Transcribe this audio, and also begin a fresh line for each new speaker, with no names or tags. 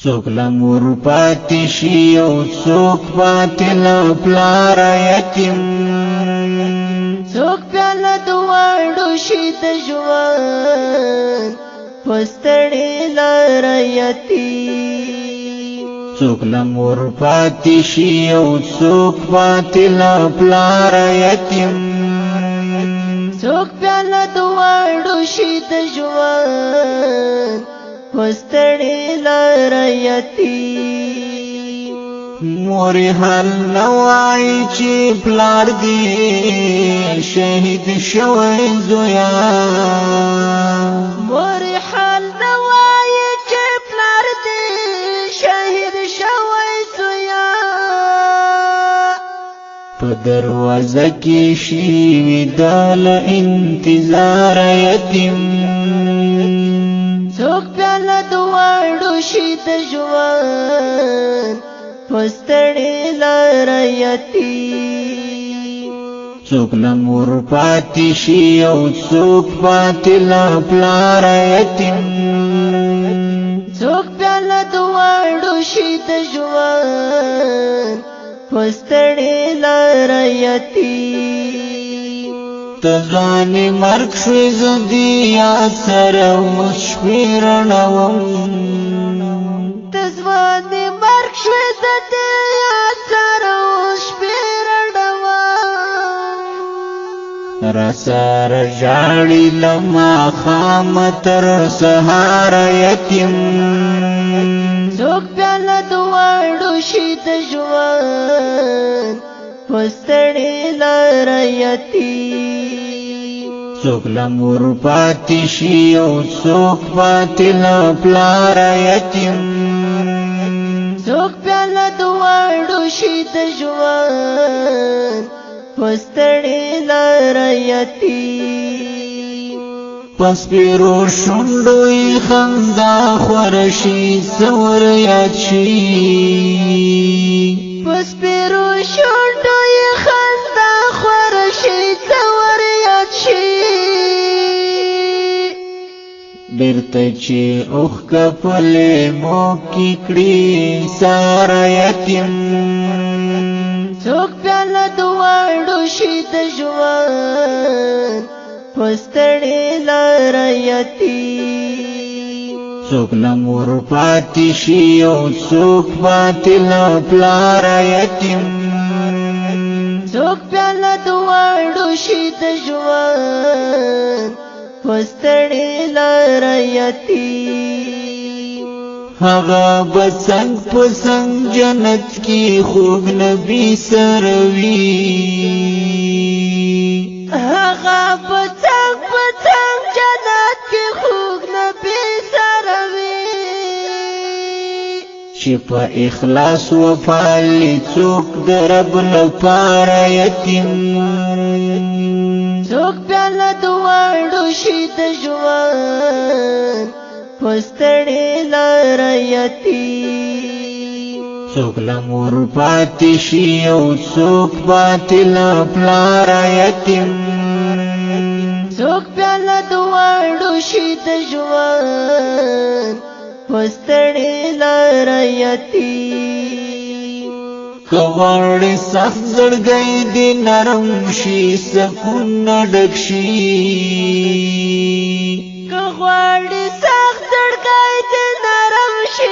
څوک له مور پاتې شي او څوک پاتې له پلاره یتیم
څوک پیاله دواړو شي د ژوند په ستړې لاره یتیم
څوک له مور پاتې شي او څوک پاتې له پلاره یتیم
څوک پیاله دواړو شي د ژوند په ستړې لاره یتیم
مور حال نوای چې پلار دی شهید شوی زویا
مور حال نوای چې پلار دی شهید شوی زویا
په دروازه کې شي ودال انتظار یتیم
څوک پیاله دواړو شي د ژوند په ستړې لاره یتیم
څوک له مور پاتې شي او څوک پاتې له پلاره یتیم
څوک پیاله دواړو شي د ژوند په ستړې لاره یتیم
ته ځوانې مرګ شوې زه دې یاد سره اوس شپې رڼوم
ته ځوانې مرګ شوې زه دې یاد سره اوس شپې رڼوم
را سره ژاړي له ماښامه تر سهاره یتیم
څوک پیاله دواړو شي د ژوند په ستړې لاره یتیم
څوک له مور پاتې شي او څوک پاتې له پلاره یتیم
څوک پیاله دواړو شي د ژوند په ستړې لاره یتیم
په سپېرو شونډو یې خندا خوره شي څور یاد شي
په سپېرو شونډو یې خندا خوره شي څور یاد شي
بیرته چې اوښکه په لیمو کې کړي ساره یتیم
څوک پیاله دواړو شي د ژوند په ستړې لاره یتیم
څوک له مور پاتې شي او څوک پاتې له پلاره یتیم
څوک پیاله دواړو شي د ژوند په ستړې لاره یتیم
هغه به څنګ په څنګ جنت کې خوږ نبي سره وي
هغه به څنګ په څنګ جنت کې خوږ نبي سره وي
چې په اخلاص وفالي څوک د رب لپاره یتیم
څوک پیاله دواړو شي د ژوند په ستړې لاره یتیم
څوک له مور پاتې شي او څوک پاتې له پلاره یتیم
څوک پیاله دواړو شي د ژوند په ستړې لاره یتیم
که غواړې سخت زړګی دې نرم شي سکون نه ډک شي
که غواړې سخت زړګی دې نرم شي